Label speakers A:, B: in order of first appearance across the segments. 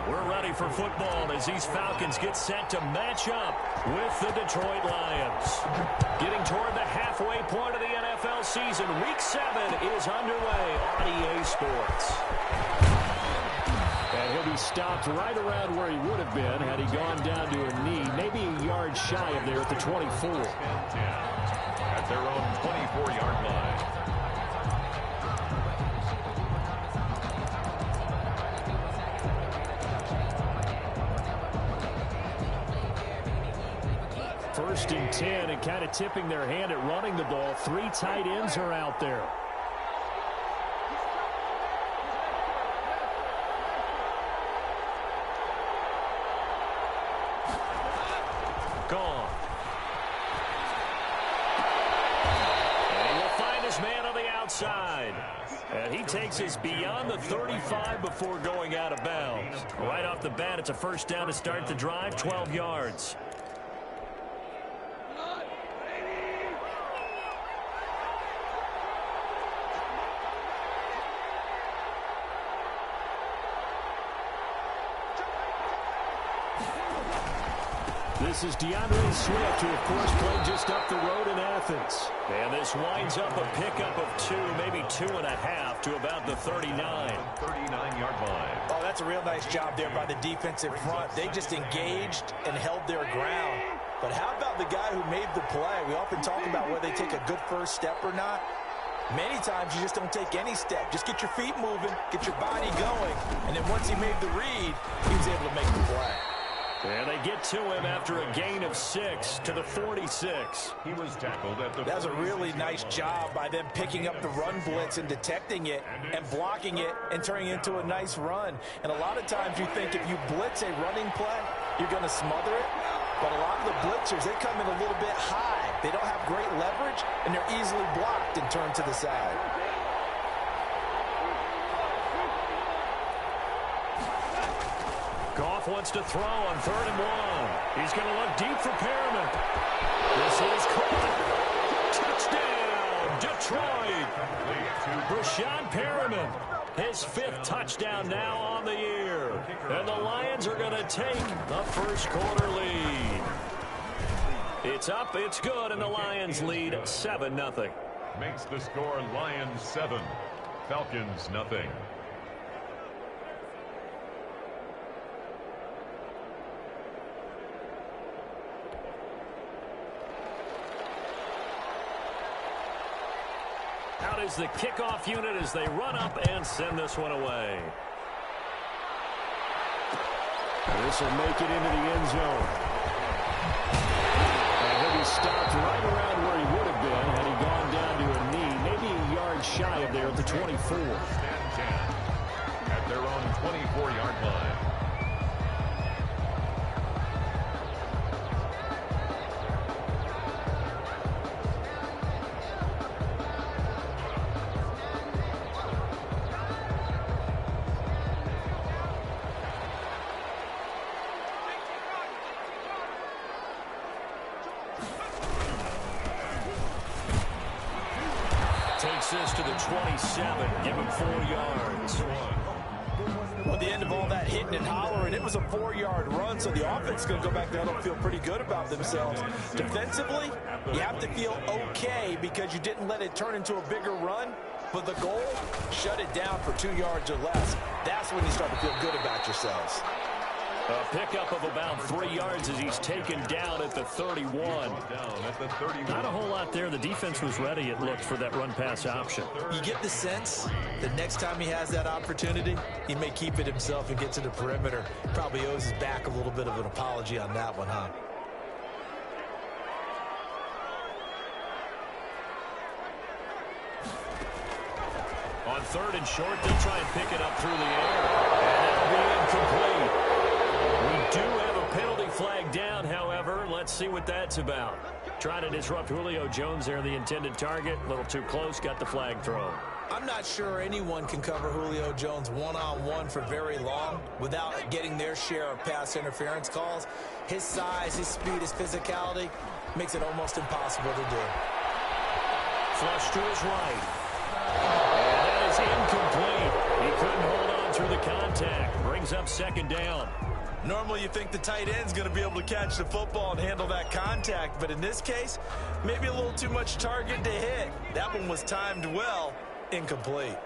A: We're ready for football as these Falcons get set to match up with the Detroit Lions. Getting toward the halfway point of the NFL season, Week 7 is underway on EA Sports. And he'll be stopped right around where he would have been had he gone down to a knee, maybe a yard shy of there at the 24.
B: At their own 24-yard line.
A: First and 10, and kind of tipping their hand at running the ball. 3 tight ends are out there. Gone. And he'll find his man on the outside. And he takes us beyond the 35 before going out of bounds. Right off the bat, it's a first down to start the drive, 12 yards. This is DeAndre Swift, who, of course, played just up the road in Athens. And this winds up a pickup of 2, maybe 2.5 to about the 39.
B: 39-yard line.
C: Oh, that's a real nice job there by the defensive front. They just engaged and held their ground. But how about the guy who made the play? We often talk about whether they take a good first step or not. Many times you just don't take any step. Just get your feet moving, get your body going. And then once he made the read, he was able to make the play.
A: And they get to him after a gain of 6 to the 46.
B: He was tackled at the...
C: That was a really nice job by them picking up the run blitz and detecting it and blocking it and turning it into a nice run. And a lot of times you think if you blitz a running play, you're going to smother it. But a lot of the blitzers, they come in a little bit high. They don't have great leverage, and they're easily blocked and turned to the side.
A: Goff wants to throw on 3rd and 1. He's going to look deep for Perriman. This is caught. Touchdown, Detroit. Brashad Perriman, his 5th touchdown now on the year. And the Lions are going to take the first quarter lead. It's up, it's good, and the Lions lead 7-0.
B: Makes the score Lions 7, Falcons 0.
A: Out is the kickoff unit as they run up and send this one away. This will make it into the end zone. And he'll be stopped right around where he would have been had he gone down to a knee, maybe a yard shy of there at the 24.
B: At their own 24-yard line.
A: Takes this to the 27, give him 4 yards.
C: Well, at the end of all that hitting and hollering, it was a 4-yard run, so the offense is going to go back there and feel pretty good about themselves. Defensively, you have to feel okay because you didn't let it turn into a bigger run, but the goal, shut it down for 2 yards or less. That's when you start to feel good about yourselves.
A: A pickup of about 3 yards as he's taken down at the 31. Not a whole lot there. The defense was ready, it looked, for that run-pass option.
C: You get the sense that next time he has that opportunity, he may keep it himself and get to the perimeter. Probably owes his back a little bit of an apology on that one, huh?
A: On 3rd and short, they'll try and pick it up through the air. And that'll be incomplete. We do have a penalty flag down, however. Let's see what that's about. Trying to disrupt Julio Jones there, the intended target. A little too close, got the flag thrown.
C: I'm not sure anyone can cover Julio Jones one-on-one for very long without getting their share of pass interference calls. His size, his speed, his physicality makes it almost impossible to do.
A: Flush to his right. And that is incomplete. He couldn't hold on through the contact. Brings up second down.
C: Normally you think the tight end's going to be able to catch the football and handle that contact, but in this case, maybe a little too much target to hit. That one was timed well, incomplete.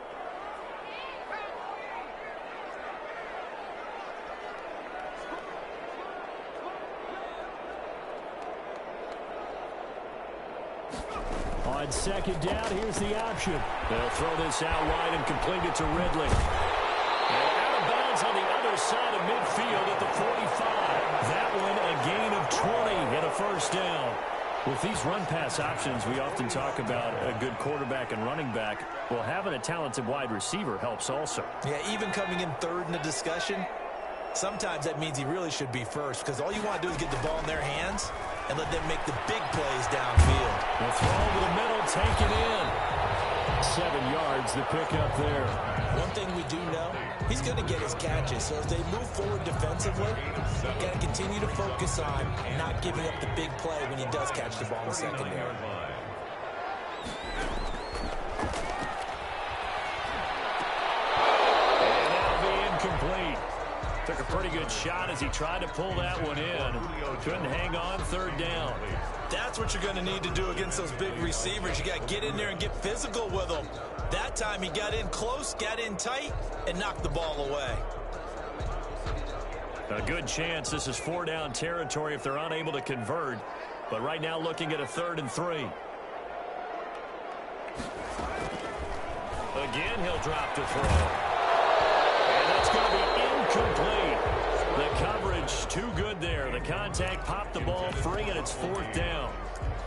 A: On second down, here's the option. They'll throw this out wide and complete it to Ridley. And out of bounds on the other side of midfield at the 45. That one a gain of 20 and a first down. With these run-pass options, we often talk about a good quarterback and running back. Well, having a talented wide receiver helps also.
C: Yeah, even coming in third in the discussion, sometimes that means he really should be first, because all you want to do is get the ball in their hands and let them make the big plays downfield.
A: The throw over the middle, taken in. 7 yards, the pickup there.
C: One thing we do know, he's going to get his catches. So as they move forward defensively, got to continue to focus on not giving up the big play when he does catch the ball in the secondary.
A: And that'll be incomplete. Took a pretty good shot as he tried to pull that one in. Couldn't hang on, third down.
C: That's what you're going to need to do against those big receivers. You got to get in there and get physical with them. That time he got in close, got in tight, and knocked the ball away.
A: A good chance this is 4-down territory if they're unable to convert. But right now looking at a 3rd and 3. Again, he'll drop to throw. And that's going to be incomplete. The coverage too good there. The contact popped the ball free, and it's 4th down.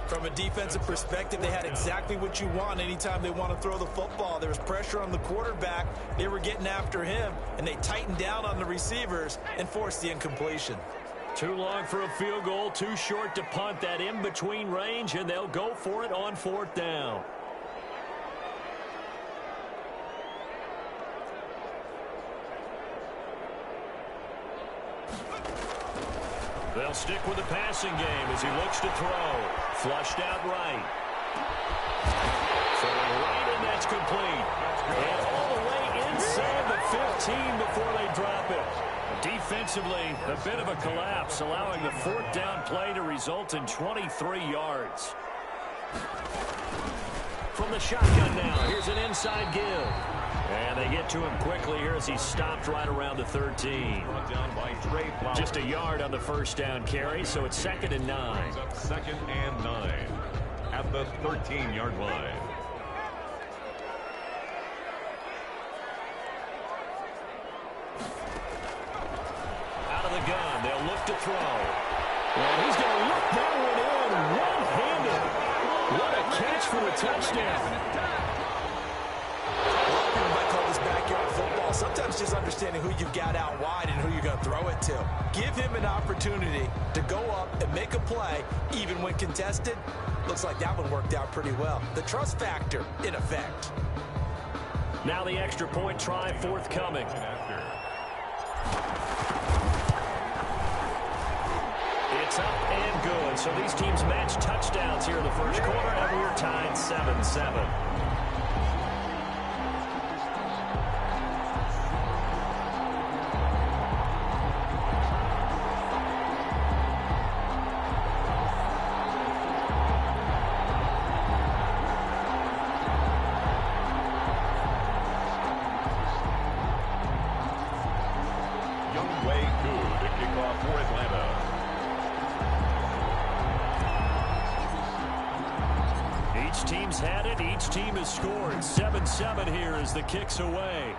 C: From a defensive perspective, they had exactly what you want anytime they want to throw the football. There was pressure on the quarterback. They were getting after him, and they tightened down on the receivers and forced the incompletion.
A: Too long for a field goal, too short to punt. That in-between range, and they'll go for it on 4th down. They'll stick with the passing game as he looks to throw. Flushed out right. Throwing right, and that's complete. And all the way inside the 15 before they drop it. Defensively, a bit of a collapse, allowing the 4th down play to result in 23 yards. From the shotgun now, here's an inside give. And they get to him quickly here as he stopped right around the 13. Just a yard on the 1st down carry, so it's 2nd and 9.
B: 2nd and 9 at the 13-yard line.
A: Out of the gun, they'll look to throw. And he's going to look that one in one-handed. What a catch for the touchdown.
C: Backyard football, sometimes just understanding who you've got out wide and who you're going to throw it to. Give him an opportunity to go up and make a play, even when contested. Looks like that one worked out pretty well. The trust factor, in effect.
A: Now the extra point try forthcoming. It's up and good. So these teams match touchdowns here in the first quarter, and we're tied 7-7. Team's had it. Each team has scored. 7-7 here as the kick's away.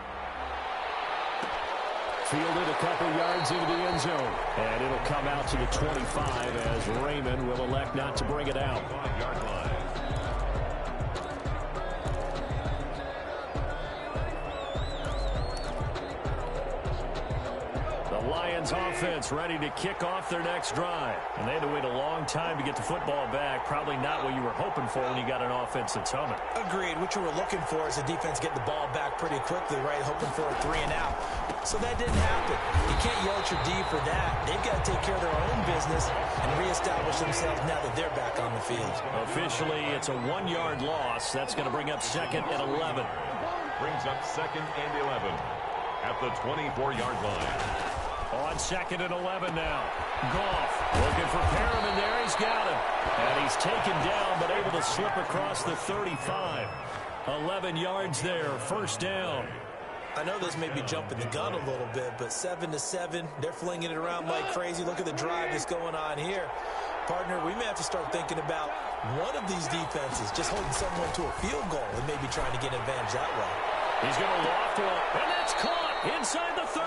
A: Fielded a couple yards into the end zone. And it'll come out to the 25 as Raymond will elect not to bring it out. The Lions offense ready to kick off their next drive. And they had to wait a long time to get the football back. Probably not what you were hoping for when you got an offense that's humming.
C: Agreed. What you were looking for is the defense get the ball back pretty quickly, right? Hoping for a 3 and out. So that didn't happen. You can't yell at your D for that. They've got to take care of their own business and reestablish themselves now that they're back on the field.
A: Officially, it's a 1-yard loss. That's going to bring up 2nd and 11.
B: Brings up 2nd and 11. at the 24-yard line.
A: On 2nd and 11 now. Goff looking for Perriman there. He's got him. And he's taken down but able to slip across the 35. 11 yards there. First down.
C: I know this may be jumping the gun a little bit, but 7-7, they're flinging it around like crazy. Look at the drive that's going on here. Partner, we may have to start thinking about one of these defenses just holding someone to a field goal and maybe trying to get an advantage that way.
A: He's going to loft one, and that's caught inside the 30.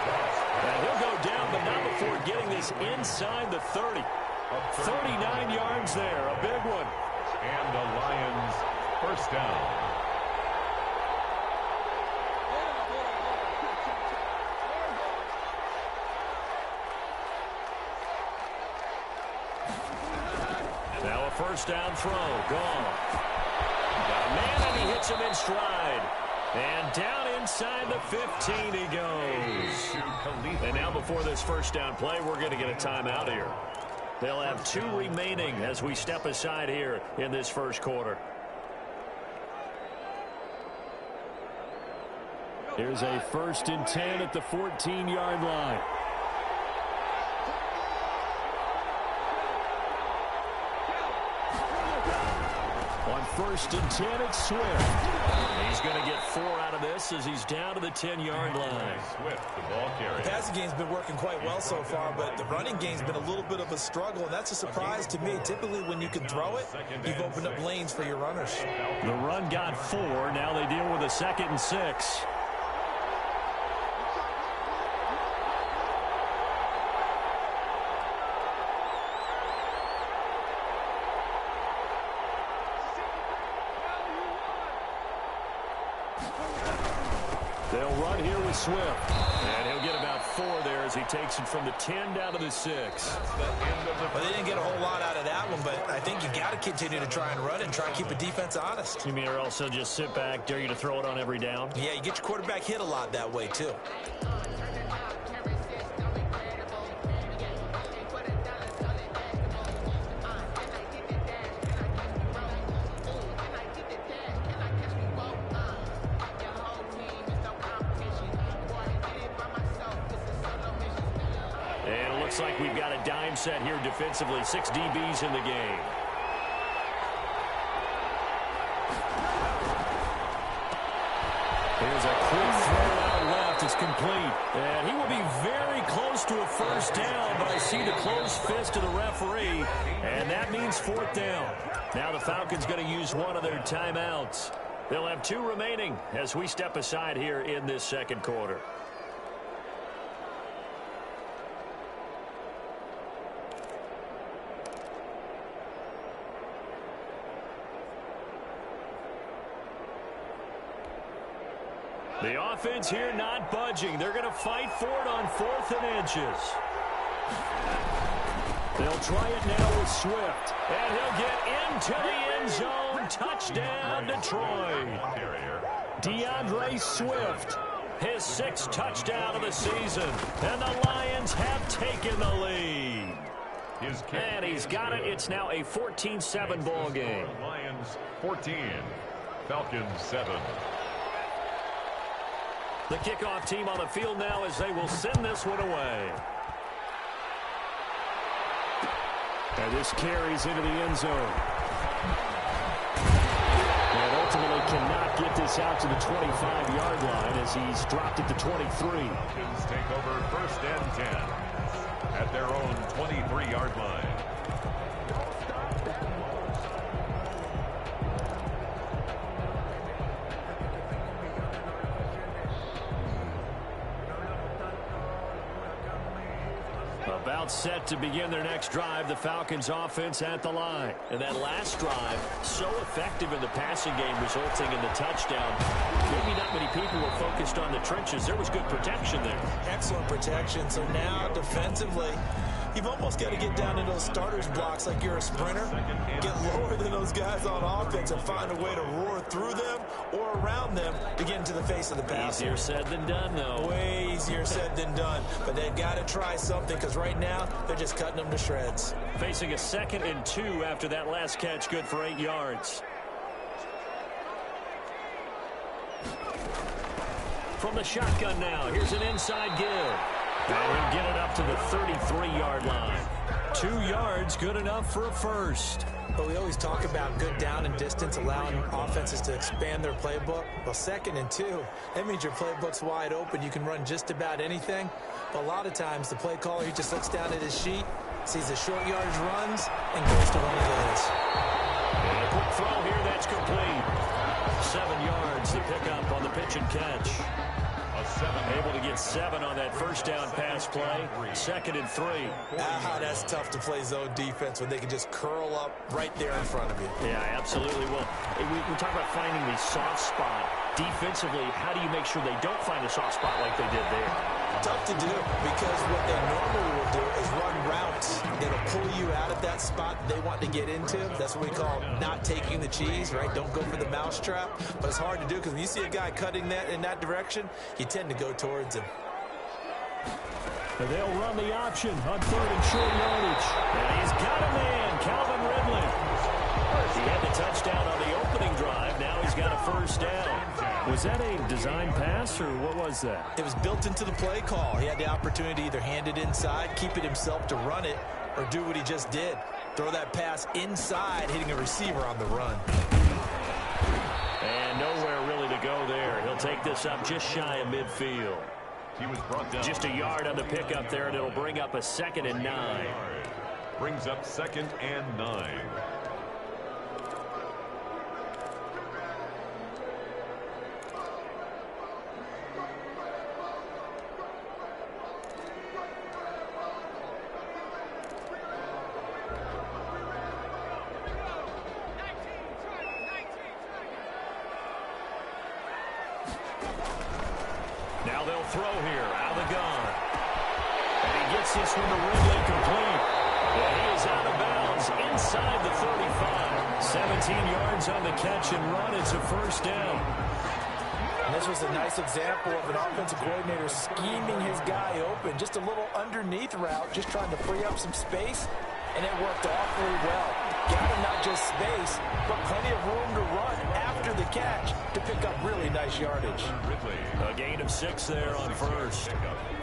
A: And he'll go down, but not before getting this inside the 30. 39 yards there, a big one.
B: And the Lions first down.
A: Now a first down throw. Gone. Got a man, and he hits him in stride. And down inside the 15 he goes. And now before this first down play, we're going to get a timeout here. They'll have 2 remaining as we step aside here in this first quarter. Here's a 1st and 10 at the 14-yard line. On 1st and 10, it's Swift. He's going to get 4 out of this as he's down to the 10-yard line.
B: Swift, the ball carrier.
C: The passing game's been working quite well so far, but the running game's been a little bit of a struggle, and that's a surprise to me. Typically, when you can throw it, you've opened up lanes for your runners.
A: The run got 4. Now they deal with a 2nd and 6. They'll run here with Swift. And he'll get about 4 there as he takes it from the 10 down to the 6.
C: Well, they didn't get a whole lot out of that one, but I think you got to continue to try and run and try and keep the defense honest.
A: You mean or also just sit back, dare you to throw it on every down?
C: Yeah, you get your quarterback hit a lot that way, too.
A: Looks like we've got a dime set here defensively. 6 DBs in the game. Here's a quick throw out left. It's complete. And he will be very close to a first down, but I see the closed fist of the referee, and that means 4th down. Now the Falcons going to use one of their timeouts. They'll have 2 remaining as we step aside here in this second quarter. The offense here not budging. They're going to fight for it on 4th and inches. They'll try it now with Swift. And he'll get into the end zone. Touchdown, Detroit. DeAndre Swift, his 6th touchdown of the season. And the Lions have taken the lead. And he's got it. It's now a 14-7 ball game.
B: Lions 14, Falcons 7.
A: The kickoff team on the field now as they will send this one away. And this carries into the end zone. And ultimately cannot get this out to the 25-yard line as he's dropped it to 23.
B: Falcons take over 1st and 10 at their own 23-yard line.
A: About set to begin their next drive, the Falcons offense at the line. And that last drive, so effective in the passing game, resulting in the touchdown. Maybe not many people were focused on the trenches. There was good protection there.
C: Excellent protection. So now defensively, you've almost got to get down to those starters blocks like you're a sprinter. Get lower than those guys on offense and find a way to roar through them or around them to get into the face of the passer.
A: Easier said than done, though.
C: Way easier said than done. But they've got to try something because right now they're just cutting them to shreds.
A: Facing a 2nd and 2 after that last catch, good for 8 yards. from the shotgun now. Here's an inside give. And he'll get it up to the 33-yard line. 2 yards, good enough for a first.
C: But we always talk about good down and distance, allowing offenses to expand their playbook. Well, 2nd and 2, that means your playbook's wide open. You can run just about anything. But a lot of times, the play caller, he just looks down at his sheet, sees the short yardage runs, and goes to one of those.
A: And a quick throw here, that's complete. 7 yards to pick up on the pitch and catch. Able to get 7 on that first down pass play. 2nd and 3.
C: That's tough to play zone defense when they can just curl up right there in front of you.
A: Yeah, absolutely. Well, we talk about finding the soft spot. Defensively, how do you make sure they don't find a soft spot like they did there?
C: Tough to do, because what they normally will do is run routes that'll pull you out of that spot they want to get into. That's what we call not taking the cheese, right? Don't go for the mousetrap. But it's hard to do, because when you see a guy cutting that in that direction, you tend to go towards him.
A: And they'll run the option on 3rd and short yardage. And he's got a man, Calvin Ridley. He had the touchdown on the opening drive. Now he's got a first down. Was that a design pass, or what was that?
C: It was built into the play call. He had the opportunity to either hand it inside, keep it himself to run it, or do what he just did. Throw that pass inside, hitting a receiver on the run.
A: And nowhere really to go there. He'll take this up just shy of midfield.
B: He was brought down.
A: Just a yard on the pickup there, and it'll bring up a 2nd and 9.
B: Brings up 2nd and 9.
A: Now they'll throw here out of the gun. And he gets this one to Ridley complete. And he is out of bounds inside the 35. 17 yards on the catch and run. It's a first down.
C: And this was a nice example of an offensive coordinator scheming his guy open. Just a little underneath route, just trying to free up some space. And it worked awfully well. Got him not just space, but plenty of room to run after the catch to pick up really nice yardage.
A: A gain of 6 there on first.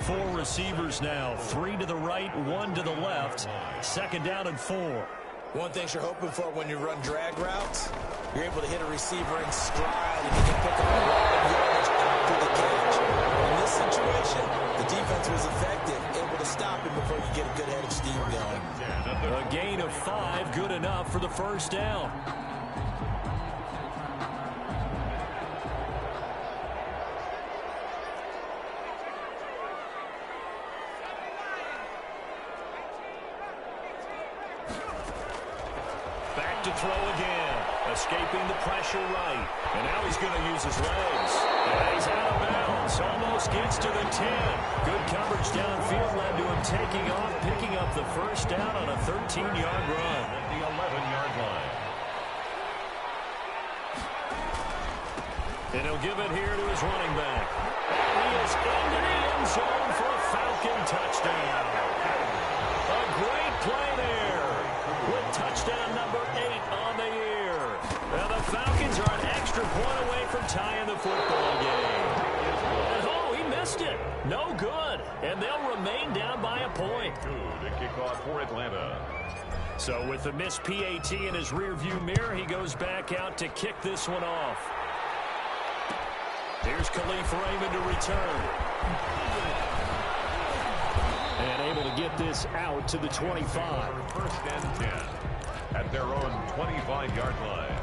A: 4 receivers now. 3 to the right, 1 to the left. 2nd down and 4.
C: One thing you're hoping for when you run drag routes, you're able to hit a receiver in stride and you can pick up a lot of yardage after the catch. In this situation, the defense was effective, able to stop him before you get a good head of steam going.
A: A gain of 5, good enough for the first down. Back to throw again. Escaping the pressure right. And now he's going to use his legs. And he's out of bounds. Almost gets to the 10. Good coverage downfield led to him taking off, picking up the first down on a 13-yard run.
B: At the 11-yard line.
A: And he'll give it here to his running back. And he is into the end zone for a Falcon touchdown. A great play there with touchdown number 8 on the year. Now the Falcons are an extra point away from tying the football game. And oh, he missed it. No good. And they'll remain down by a point.
B: Good kickoff for Atlanta.
A: So with the missed PAT in his rearview mirror, he goes back out to kick this one off. Here's Khalif Raymond to return. And able to get this out to the 25.
B: First and 10 at their own 25-yard line.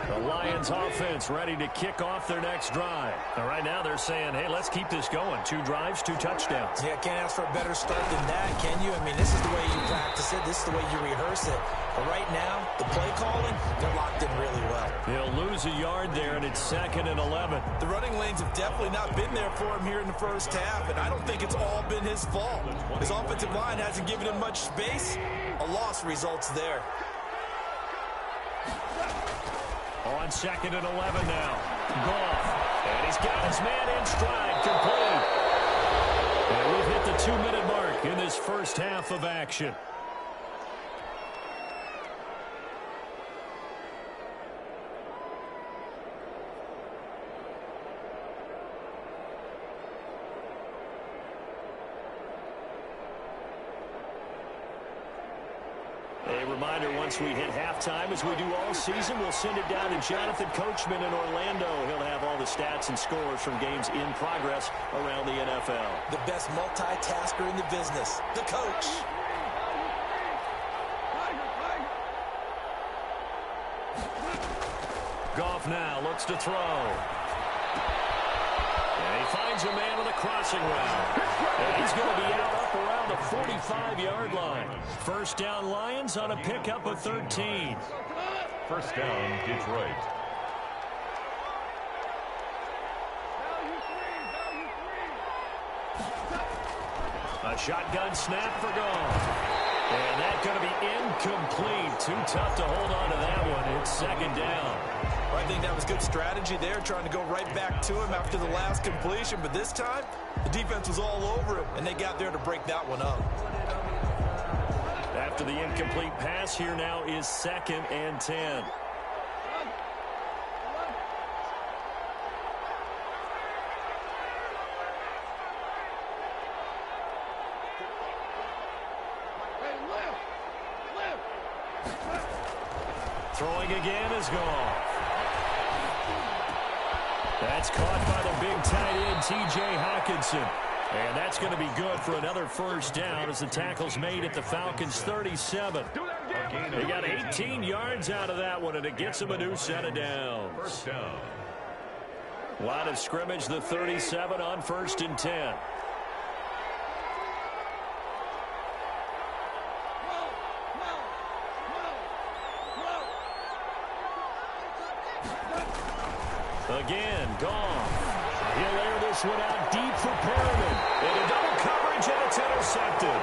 A: The Lions offense ready to kick off their next drive. And right now they're saying, hey, let's keep this going. 2 drives, 2 touchdowns.
C: Yeah, can't ask for a better start than that, can you? I mean, this is the way you practice it. This is the way you rehearse it. But right now, the play calling, they're locked in really well.
A: They'll lose a yard there, and it's 2nd and 11.
C: The running lanes have definitely not been there for him here in the first half, and I don't think it's all been his fault. His offensive line hasn't given him much space. A loss results there.
A: On 2nd and 11 now. Goff. And he's got his man in stride, complete. And we've hit the 2-minute mark in this first half of action. reminder, once we hit halftime, as we do all season, we'll send it down to Jonathan Coachman in Orlando. He'll have all the stats and scores from games in progress around the NFL.
C: The best multitasker in the business, the coach.
A: Goff now looks to throw. And he finds a man on the crossing route. And he's going to be out up around the 45-yard line. First down, Lions on a pickup of 13.
B: First down, Detroit.
A: A shotgun snap for Goff. And that's going to be incomplete. Too tough to hold on to that one. It's second down.
C: I think that was good strategy there, trying to go right back to him after the last completion. But this time, the defense was all over him, and they got there to break that one up.
A: After the incomplete pass, here now is 2nd and 10. Throwing again is Goff. That's caught by the big tight end, T.J. Hockenson. And that's going to be good for another first down as the tackle's made at the Falcons' 37. They got 18 yards out of that one, and it gets them a new set of downs.
B: First down.
A: Line of scrimmage, the 37 on 1st and 10. Again, Goff. He'll air this one out deep for Perriman. Into double coverage, and it's intercepted.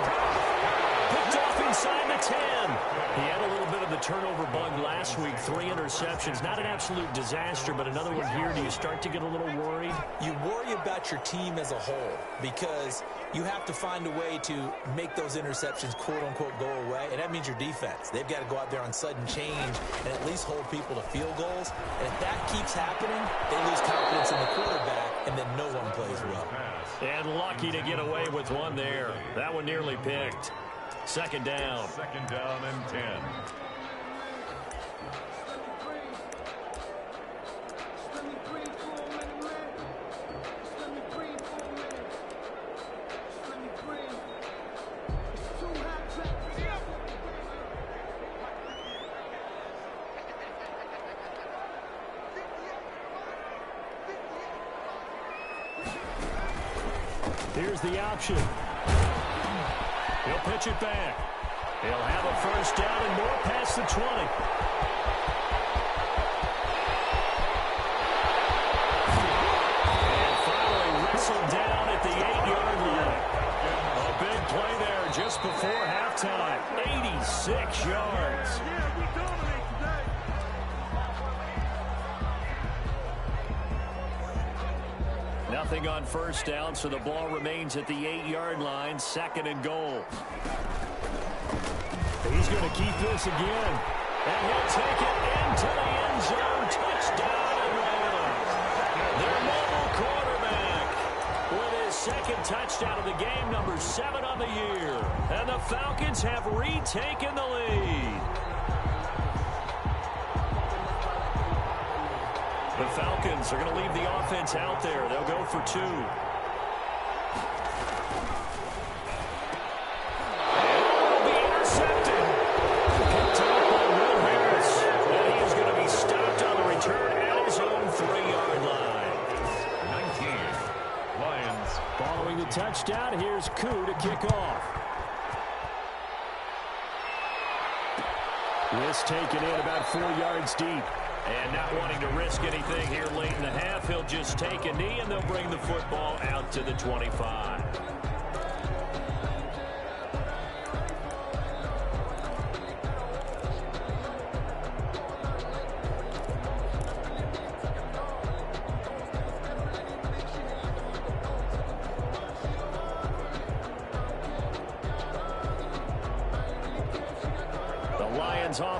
A: Picked off inside the 10. He had a little bit of the turnover bug last week. 3 interceptions. Not an absolute disaster, but another one here. Do you start to get a little worried?
C: You worry about your team as a whole because you have to find a way to make those interceptions, quote-unquote, go away, and that means your defense. They've got to go out there on sudden change and at least hold people to field goals. And if that keeps happening, they lose confidence in the quarterback, and then no one plays well.
A: And lucky to get away with one there. That one nearly picked. Second down.
B: Second down and 10.
A: Here's the option. He'll pitch it back. He'll have a first down and more past the 20. And finally whistled down at the 8-yard line. A big play there just before halftime. 86 yards. Nothing on first down, so the ball remains at the 8-yard line, 2nd and goal. He's going to keep this again. And he'll take it into the end zone. Touchdown, Atlanta. Their mobile quarterback with his 2nd touchdown of the game, number 7 on the year. And the Falcons have retaken the lead. The Falcons are going to leave the offense out there. They'll go for 2. And it'll be intercepted. Picked up by Will Harris. And he's going to be stopped on the return at his own 3-yard line.
B: 19. Lions.
A: Following the touchdown, here's Koo to kick off. This taken in about 4 yards deep. And not wanting to risk anything here late in the half, he'll just take a knee, and they'll bring the football out to the 25.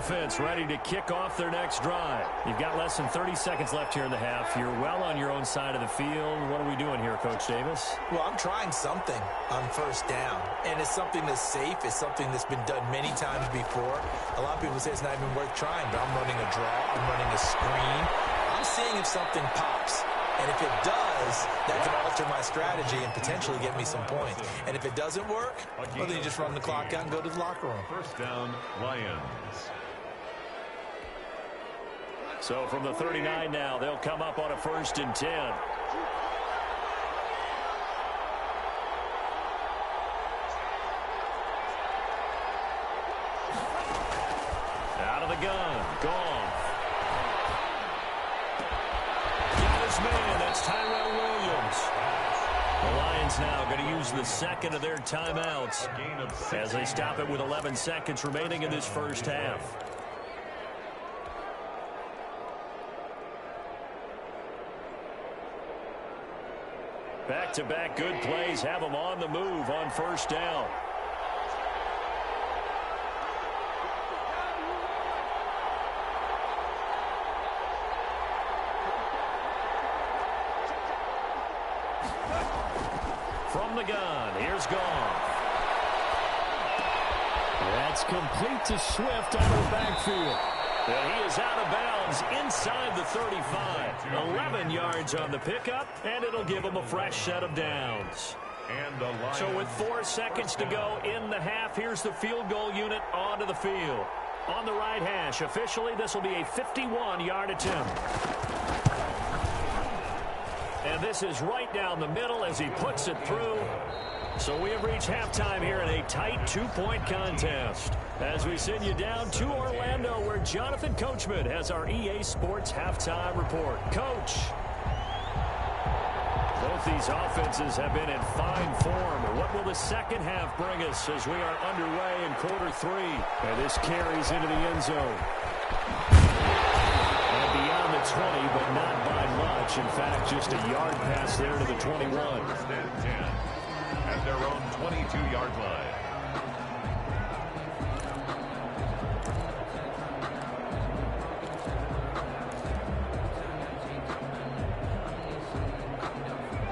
A: offense ready to kick off their next drive. You've got less than 30 seconds left here in the half. You're well on your own side of the field. What are we doing here, Coach Davis?
C: Well, I'm trying something on first down, and it's something that's safe. It's something that's been done many times before. A lot of people say it's not even worth trying, but I'm running a draw. I'm running a screen. I'm seeing if something pops. And if it does, that can alter my strategy and potentially get me some points. And if it doesn't work, well, then you just run the clock out and go to the locker room.
B: First down, Lions.
A: So from the 39 now, they'll come up on a 1st and 10. Out of the gun. Gone. Man, that's Tyrell Williams. The Lions now going to use the second of their timeouts as they stop it with 11 seconds remaining in this first half. Back-to-back good plays have them on the move on first down. From the gun, here's Goff. That's complete to Swift out of the backfield. And he is out of bounds inside the 35. 11 yards on the pickup, and it'll give him a fresh set of downs. So with 4 seconds to go in the half, here's the field goal unit onto the field. On the right hash, officially this will be a 51-yard attempt. And this is right down the middle as he puts it through. So we have reached halftime here in a tight 2-point contest. As we send you down to Orlando, where Jonathan Coachman has our EA Sports halftime report. Coach. Both these offenses have been in fine form. What will the second half bring us as we are underway in quarter 3? And this carries into the end zone. And beyond the 20, but not by much. In fact, just a yard pass there to the 21.
B: At their own 22-yard line.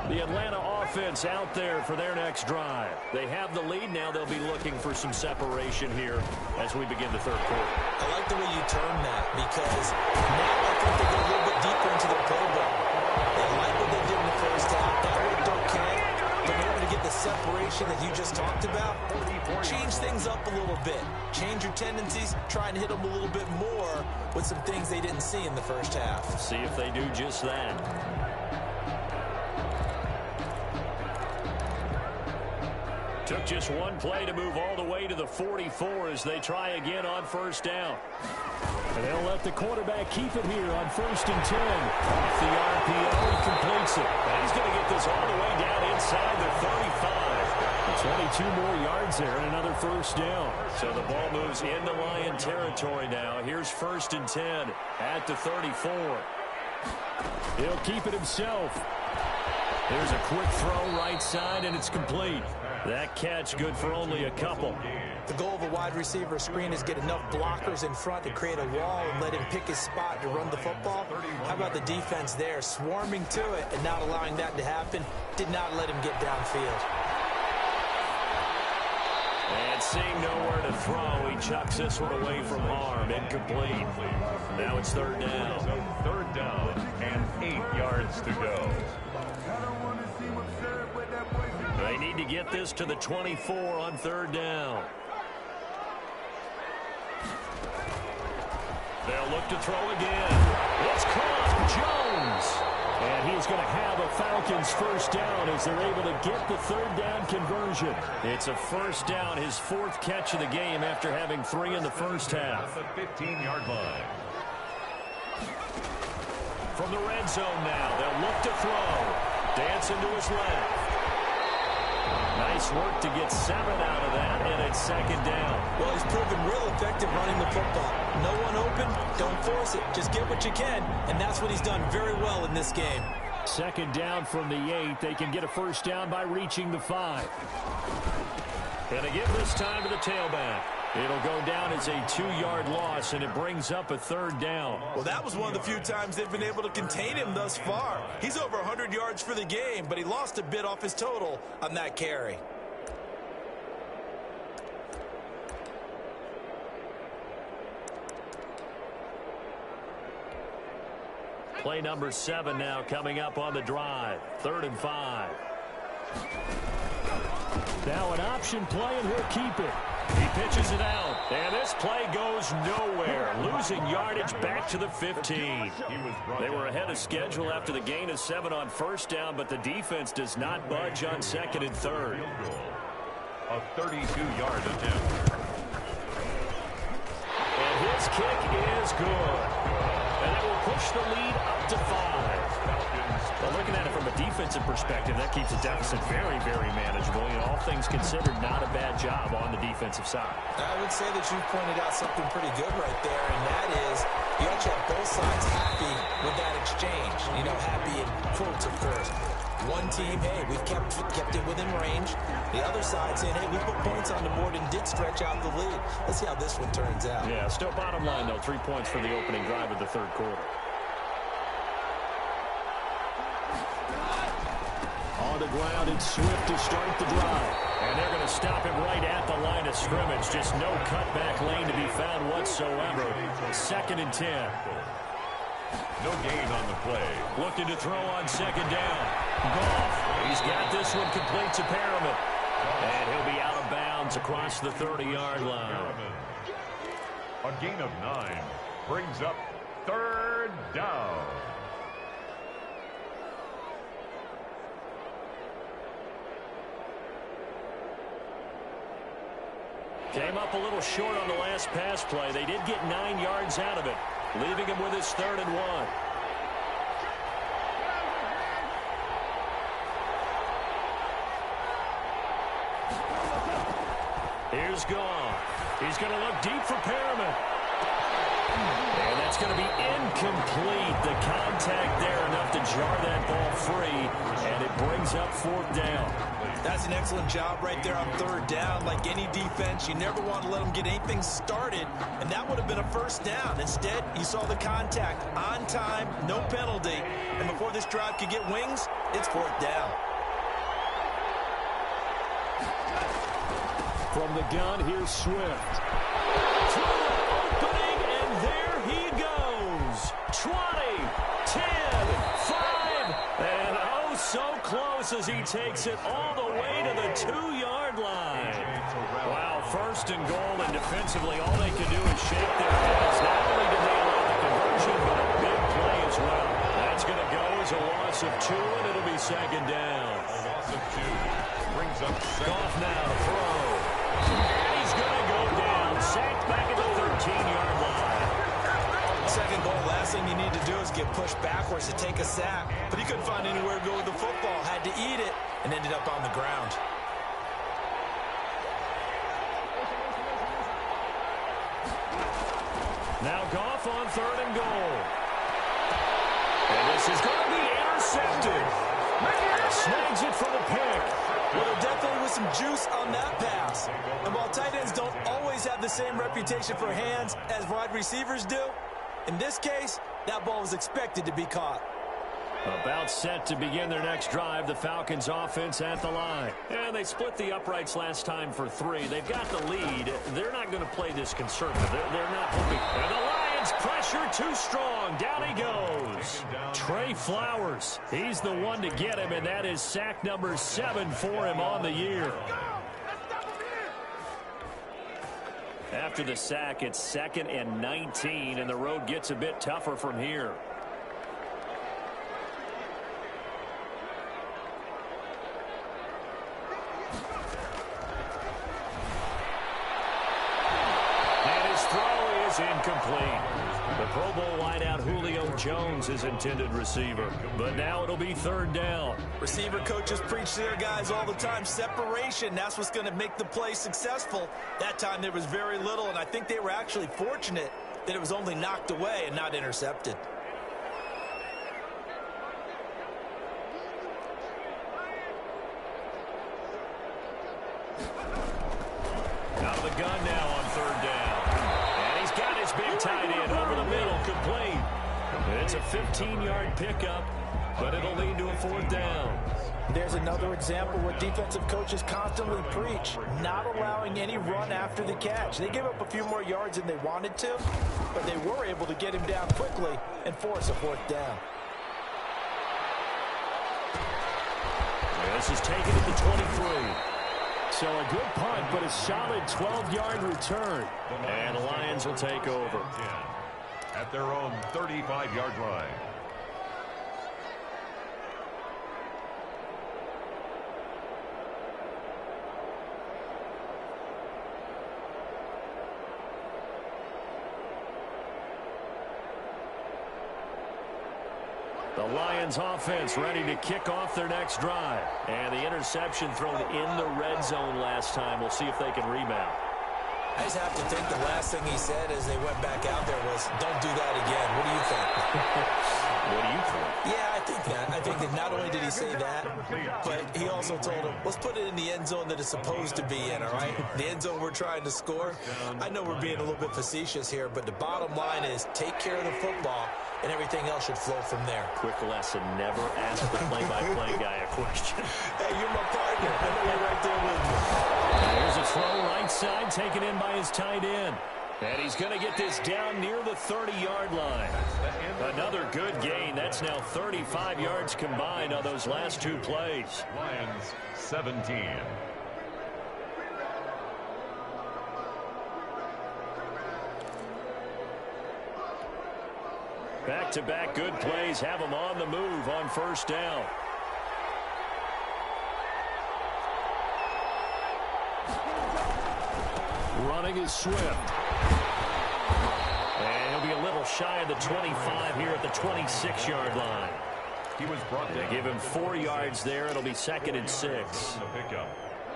A: The Atlanta offense out there for their next drive. They have the lead now. They'll be looking for some separation here as we begin the third quarter.
C: I like the way you term that because now I think they go a little bit deeper into their playbook. They like what they did in the first half. That worked okay. But in order to get the separation that you just talked about, change things up a little bit. Change your tendencies. Try and hit them a little bit more with some things they didn't see in the first half.
A: See if they do just that. Took just one play to move all the way to the 44 as they try again on first down. And they'll let the quarterback keep it here on 1st and 10. Off the RPO, he completes it. And he's going to get this all the way down inside the 35. 22 more yards there and another first down. So the ball moves into Lion territory now. Here's 1st and 10 at the 34. He'll keep it himself. There's a quick throw right side, and it's complete. That catch good for only a couple.
C: The goal of a wide receiver screen is get enough blockers in front to create a wall and let him pick his spot to run the football. How about the defense there, swarming to it and not allowing that to happen? Did not let him get downfield.
A: And seeing nowhere to throw, he chucks this one away from harm. Incomplete. Now it's 3rd down.
B: So 3rd down and 8 yards to go.
A: They need to get this to the 24 on 3rd down. They'll look to throw again. It's caught. Jones. And he's going to have a Falcons first down as they're able to get the 3rd down conversion. It's a first down, his 4th catch of the game after having 3 in the first half.
B: At the 15-yard line.
A: From the red zone now, they'll look to throw. Dancing to his left. Nice work to get 7 out of that, and it's 2nd down.
C: Well, he's proven real effective running the football. No one open, don't force it. Just get what you can, and that's what he's done very well in this game.
A: 2nd down from the 8. They can get a first down by reaching the 5. And they give this time to the tailback. It'll go down as a 2-yard loss, and it brings up a third down.
C: Well, that was one of the few times they've been able to contain him thus far. He's over 100 yards for the game, but he lost a bit off his total on that carry.
A: Play number 7 now coming up on the drive. 3rd and 5. Now an option play, and he'll keep it. He pitches it out, and this play goes nowhere. Losing yardage back to the 15. They were ahead of schedule after the gain of 7 on first down, but the defense does not budge on 2nd and 3rd.
B: A 32-yard attempt.
A: And his kick is good. And it will push the lead up to 5. But looking at it from a defensive perspective, that keeps the deficit very, very manageable. You know, all things considered, not a bad job on the defensive side.
C: I would say that you've pointed out something pretty good right there, and that is you actually have both sides happy with that exchange. You know, happy in quotes, of course. One team, hey, we've kept it within range. The other side saying, hey, we put points on the board and did stretch out the lead. Let's see how this one turns out.
A: Yeah, still bottom line, though, 3 points for the opening drive of the 3rd quarter. On the ground, it's Swift to start the drive. And they're going to stop him right at the line of scrimmage. Just no cutback lane to be found whatsoever. 2nd and 10.
B: No gain on the play.
A: Looking to throw on 2nd down. Goff. He's got this one complete to Perriman. And he'll be out of bounds across the 30-yard line.
B: A gain of 9 brings up 3rd down.
A: Came up a little short on the last pass play. They did get 9 yards out of it, leaving him with his 3rd and 1. Here's Goff. He's going to look deep for Perriman. And that's going to be incomplete. The contact there enough to jar that ball free, and it brings up 4th down.
C: That's an excellent job right there on 3rd down. Like any defense, you never want to let them get anything started, and that would have been a 1st down. Instead, you saw the contact on time, no penalty, and before this drive could get wings, it's 4th down.
A: From the gun, here's Swift. Opening, and there he goes. 20, 10, 5, and oh, so close as he takes it all the way to the 2-yard line. Wow, 1st and goal, and defensively, all they can do is shake their heads. Not only did they allow the conversion, but a big play as well. That's going to go as a loss of 2, and it'll be 2nd down.
B: A loss of 2 brings up 2nd.
A: Goff now to throw. And he's going to go down. Sacked back at the 13-yard line.
C: 2nd goal, last thing you need to do is get pushed backwards to take a sack. But he couldn't find anywhere to go with the football. Had to eat it and ended up on the ground.
A: Now Goff on 3rd and goal. And this is going to be intercepted. Snags it for the pick.
C: Well, there definitely was some juice on that pass. And while tight ends don't always have the same reputation for hands as wide receivers do, in this case, that ball was expected to be caught.
A: About set to begin their next drive, the Falcons offense at the line. And they split the uprights last time for 3. They've got the lead. They're not going to play this conservative. They're not hoping. And the Lions pressure too strong. Down he goes. Trey Flowers. He's the one to get him, and that is sack number 7 for him on the year. After the sack, it's 2nd and 19, and the road gets a bit tougher from here. Incomplete. The Pro Bowl wideout Julio Jones is intended receiver. But now it'll be 3rd down.
C: Receiver coaches preach to their guys all the time. Separation, that's what's going to make the play successful. That time there was very little, and I think they were actually fortunate that it was only knocked away and not intercepted.
A: Out of the gun now on 3rd 15-yard pickup, but it'll lead to a 4th down.
C: There's another example where defensive coaches constantly preach, not allowing any run after the catch. They gave up a few more yards than they wanted to, but they were able to get him down quickly and force a 4th down.
A: This is taken at the 23. So a good punt, but a solid 12-yard return. And the Lions will take over.
B: At their own 35-yard line.
A: The Lions offense ready to kick off their next drive. And the interception thrown in the red zone last time. We'll see if they can rebound.
C: I just have to think the last thing he said as they went back out there was, don't do that again. What do you think?
A: What do you think?
C: Yeah, I think that. I think that not only did he say that, but he also told him, let's put it in the end zone that it's supposed to be in, all right? The end zone we're trying to score. I know we're being a little bit facetious here, but the bottom line is take care of the football, and everything else should flow from there.
A: Quick lesson, never ask the play-by-play guy a question.
C: Hey, you're my partner. I know you're right there with me.
A: Here's a throw right side, taken in by his tight end. And he's going to get this down near the 30-yard line. Another good gain. That's now 35 yards combined on those last 2 plays.
B: Lions 17.
A: Back-to-back good plays have them on the move on 1st down. Running is Swift. And he'll be a little shy of the 25 here at the 26-yard line.
B: He was brought down.
A: They give him 4 yards there. It'll be 2nd and 6.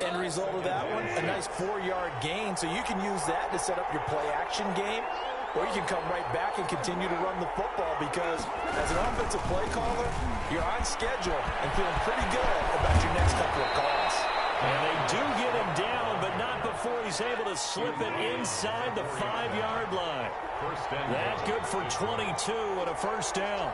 C: End result of that one, a nice 4-yard gain. So you can use that to set up your play-action game, or you can come right back and continue to run the football because as an offensive play caller, you're on schedule and feeling pretty good about your next couple of calls.
A: And they do get him down, but not before he's able to slip it inside the 5-yard line. That good for 22 and a 1st down.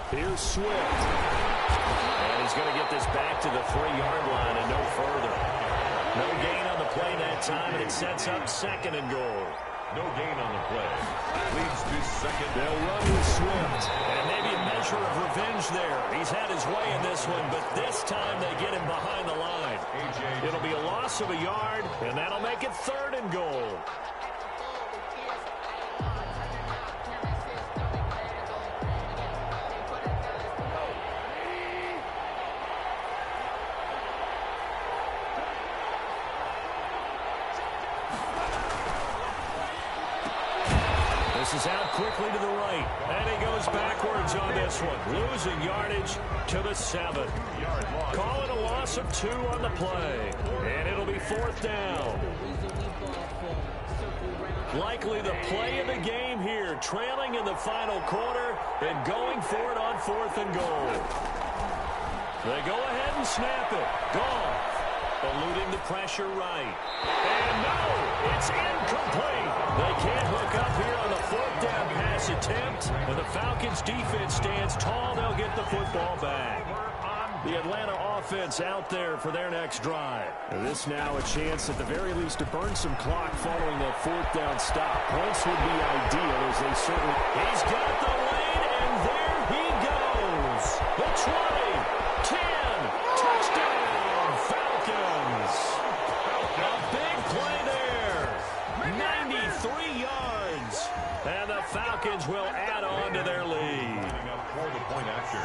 A: Here's Swift. And he's going to get this back to the 3-yard line and no further. No gain on the play that time, and it sets up 2nd and goal.
B: No gain on the play. Leads to 2nd.
A: They'll run with Swift. And maybe a measure of revenge there. He's had his way in this one, but this time they get him behind the line. It'll be a loss of a yard, and that'll make it 3rd and goal. This is out quickly to the right, and he goes backwards on this one, losing yardage to the 7. Call it a loss of 2 on the play, and it'll be 4th down. Likely the play of the game here, trailing in the final quarter and going for it on 4th and goal. They go ahead and snap it. Goff eluding the pressure right. And no, it's incomplete. They can't hook up here on the 4th down pass attempt. And the Falcons defense stands tall. They'll get the football back. The Atlanta offense out there for their next drive. And this now a chance at the very least to burn some clock following that 4th down stop. Points would be ideal as they certainly... He's got the lead, and there he goes. The 20, 10, touchdown, Falcons. A big play there. 93 yards. And the Falcons will add on to their lead.
B: For the point after.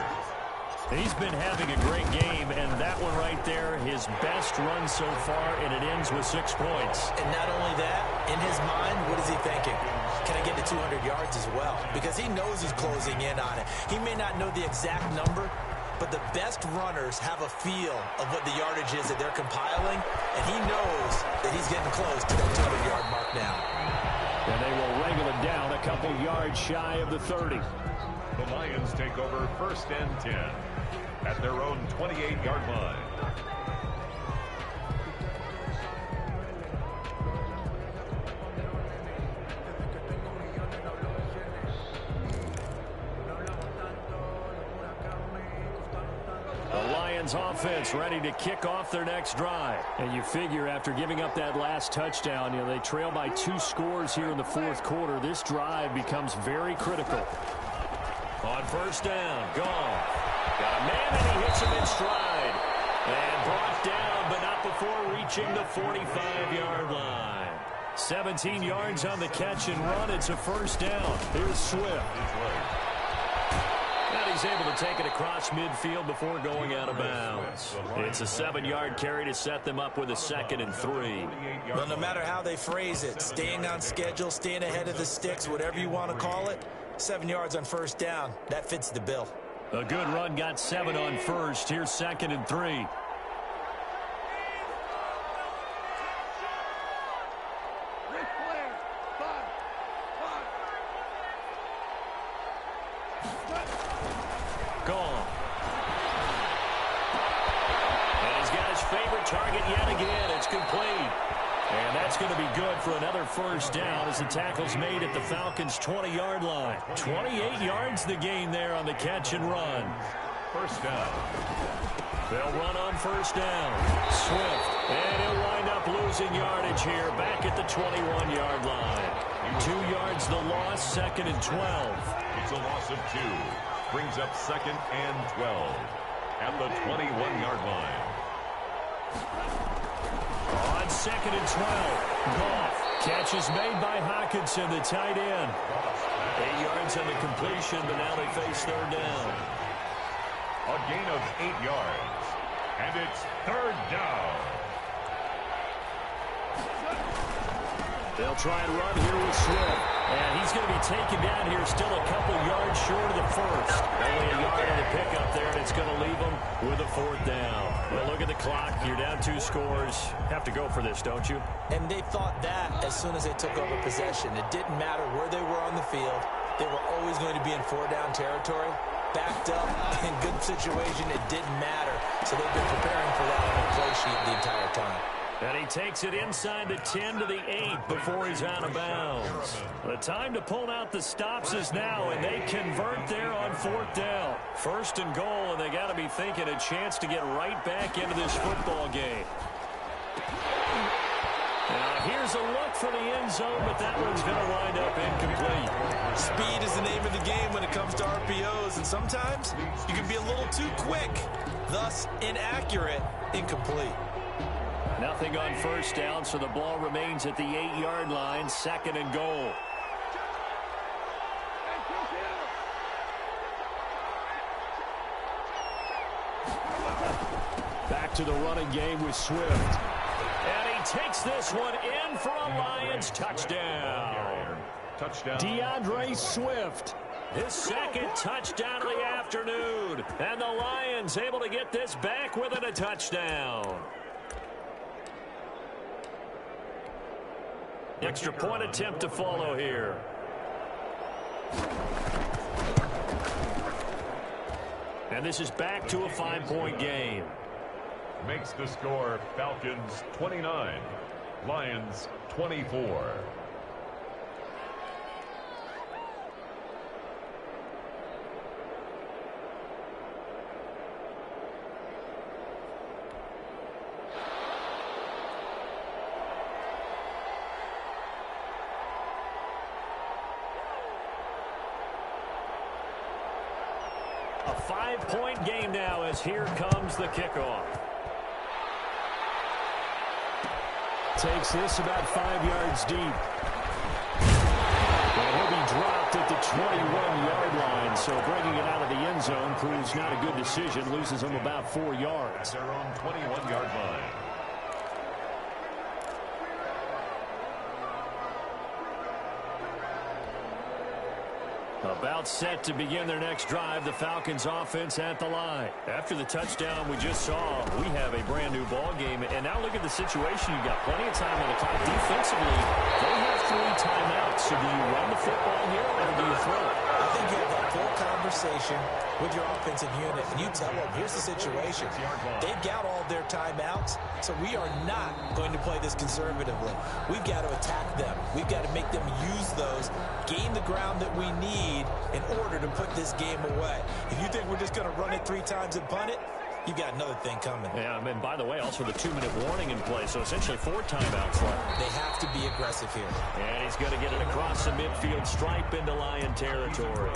A: He's been having a great game, and that one right there, his best run so far, and it ends with 6 points.
C: And not only that, in his mind, what is he thinking? Can I get to 200 yards as well? Because he knows he's closing in on it. He may not know the exact number, but the best runners have a feel of what the yardage is that they're compiling, and he knows that he's getting close to that 200-yard mark now.
A: And they will wrangle it down a couple yards shy of the 30.
B: The Lions take over 1st and 10 at their own 28-yard line.
A: Lions offense ready to kick off their next drive. And you figure after giving up that last touchdown, they trail by 2 scores here in the fourth quarter. This drive becomes very critical. On first down, Goff. Got a man, and he hits him in stride. And brought down, but not before reaching the 45-yard line. 17 yards on the catch and run. It's a first down. Here's Swift. And he's able to take it across midfield before going out of bounds. It's a 7-yard carry to set them up with a 2nd and 3.
C: Well, no matter how they phrase it, staying on schedule, staying ahead of the sticks, whatever you want to call it, 7 yards on first down, that fits the bill.
A: A good run got 7 on first. Here's 2nd and 3. Gone. And he's got his favorite target yet again. It's complete. And that's going to be good for another first down as the tackle's made at the Falcons' 20-yard line. 28 yards the gain there on the catch and run.
B: First down.
A: They'll run on first down. Swift. And he'll wind up losing yardage here back at the 21-yard line. 2 yards the loss, 2nd and 12.
B: It's a loss of 2. Brings up 2nd and 12 at the 21-yard line.
A: On 2nd and 12, Goff. Catch is made by Hockenson, the tight end. 8 yards on the completion, but now they face third down.
B: A gain of 8 yards. And it's third down.
A: They'll try and run here with Swift. And he's going to be taken down here still a couple yards short of the first. Only a yard on the pickup there, and it's going to leave them with a fourth down. Well, look at the clock. You're down 2 scores. Have to go for this, don't you?
C: And they thought that as soon as they took over possession. It didn't matter where they were on the field. They were always going to be in 4-down territory. Backed up, in good situation, it didn't matter. So they've been preparing for that on the play sheet the entire time.
A: And he takes it inside the 10 to the 8 before he's out of bounds. The time to pull out the stops is now, and they convert there on 4th down. 1st and goal, and they got to be thinking a chance to get right back into this football game. Now here's a look for the end zone, but that one's going to wind up incomplete.
C: Speed is the name of the game when it comes to RPOs, and sometimes you can be a little too quick, thus inaccurate, incomplete.
A: Nothing on first down, so the ball remains at the 8-yard line, 2nd and goal. Back to the running game with Swift. And he takes this one in for a Lions touchdown.
B: Touchdown.
A: DeAndre Swift. His 2nd touchdown of the afternoon. And the Lions able to get this back within a touchdown. Extra point attempt to follow here. And this is back to a 5-point game.
B: Makes the score Falcons 29, Lions 24.
A: A 5-point game now as here comes the kickoff. Takes this about 5 yards deep. And he'll be dropped at the 21-yard line, so bringing it out of the end zone proves not a good decision. Loses him about 4 yards.
B: Their own 21-yard line.
A: About set to begin their next drive, the Falcons offense at the line. After the touchdown we just saw, we have a brand new ball game. And now look at the situation. You've got plenty of time on the clock. Defensively, they have 3 timeouts. So do you run the football here or do you throw it?
C: I think you have that full conversation with your offensive unit, and you tell them, here's the situation. They've got all their timeouts, so we are not going to play this conservatively. We've got to attack them. We've got to make them use those, gain the ground that we need in order to put this game away. If you think we're just going to run it 3 times and punt it, you've got another thing coming.
A: Yeah, and by the way, also the 2-minute warning in play, so essentially 4 timeouts left.
C: They have to be aggressive here.
A: And he's going to get it across the midfield stripe into Lion territory.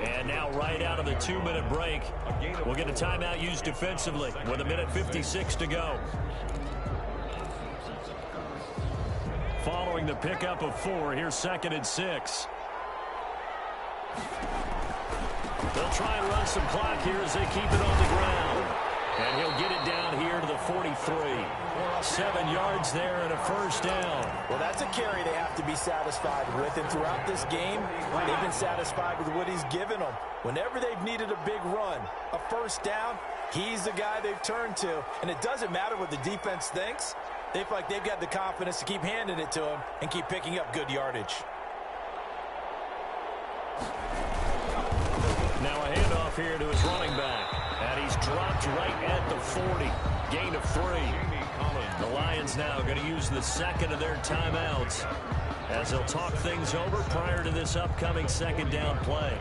A: And now right out of the 2-minute break, we'll get a timeout used defensively with 1:56 to go. Following the pickup of 4, here's 2nd and 6. They'll try and run some clock here as they keep it on the ground. And he'll get it down here to the 43. 7 yards there and a first down.
C: Well, that's a carry they have to be satisfied with. And throughout this game, they've been satisfied with what he's given them. Whenever they've needed a big run, a first down, he's the guy they've turned to. And it doesn't matter what the defense thinks. They feel like they've got the confidence to keep handing it to him and keep picking up good yardage.
A: Now a handoff here to his running back. And he's dropped right at the 40. Gain of 3. The Lions now going to use the 2nd of their timeouts as they'll talk things over prior to this upcoming 2nd down play.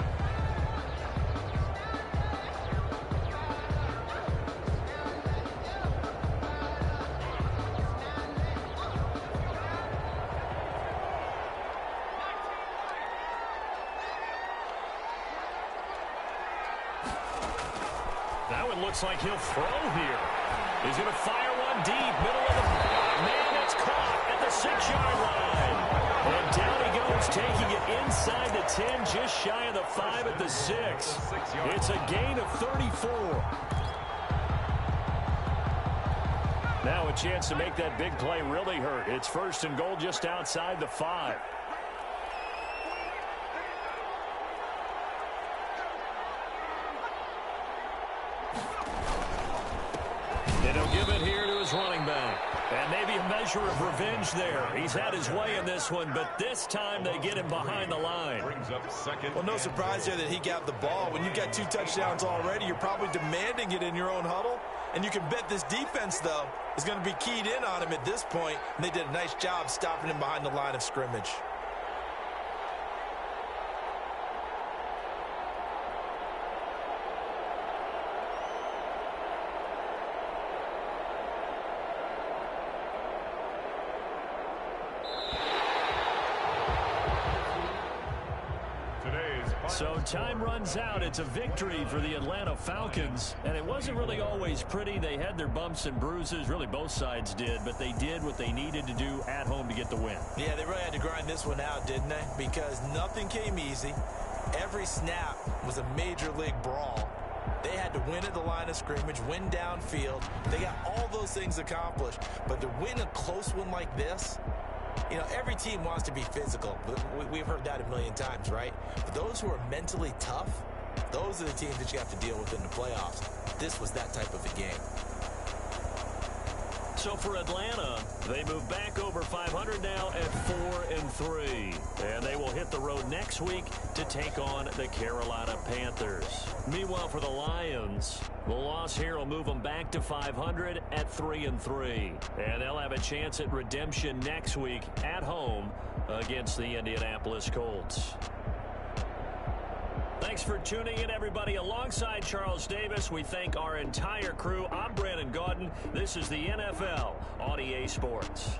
A: Looks like he'll throw here. He's going to fire one deep, middle of the man. It's caught at the 6-yard line. And down he goes, taking it inside the 10, just shy of the 5 at the 6. It's a gain of 34. Now a chance to make that big play really hurt. It's 1st and goal just outside the 5. And he'll give it here to his running back. And maybe a measure of revenge there. He's had his way in this one, but this time they get him behind the line.
B: Brings up 2nd.
C: Well, no surprise there that he got the ball. When you've got 2 touchdowns already, you're probably demanding it in your own huddle. And you can bet this defense, though, is going to be keyed in on him at this point. And they did a nice job stopping him behind the line of scrimmage.
A: So time runs out. It's a victory for the Atlanta Falcons. And it wasn't really always pretty. They had their bumps and bruises. Really, both sides did. But they did what they needed to do at home to get the win.
C: Yeah, they really had to grind this one out, didn't they? Because nothing came easy. Every snap was a major league brawl. They had to win at the line of scrimmage, win downfield. They got all those things accomplished. But to win a close one like this, you know, every team wants to be physical. We've heard that a million times, right? But those who are mentally tough, those are the teams that you have to deal with in the playoffs. This was that type of a game.
A: So for Atlanta, they move back over 500 now at 4-3. And they will hit the road next week to take on the Carolina Panthers. Meanwhile, for the Lions, the loss here will move them back to 500 at 3-3. And they'll have a chance at redemption next week at home against the Indianapolis Colts. Thanks for tuning in, everybody. Alongside Charles Davis, we thank our entire crew. I'm Brandon Gaudin. This is the NFL on EA Sports.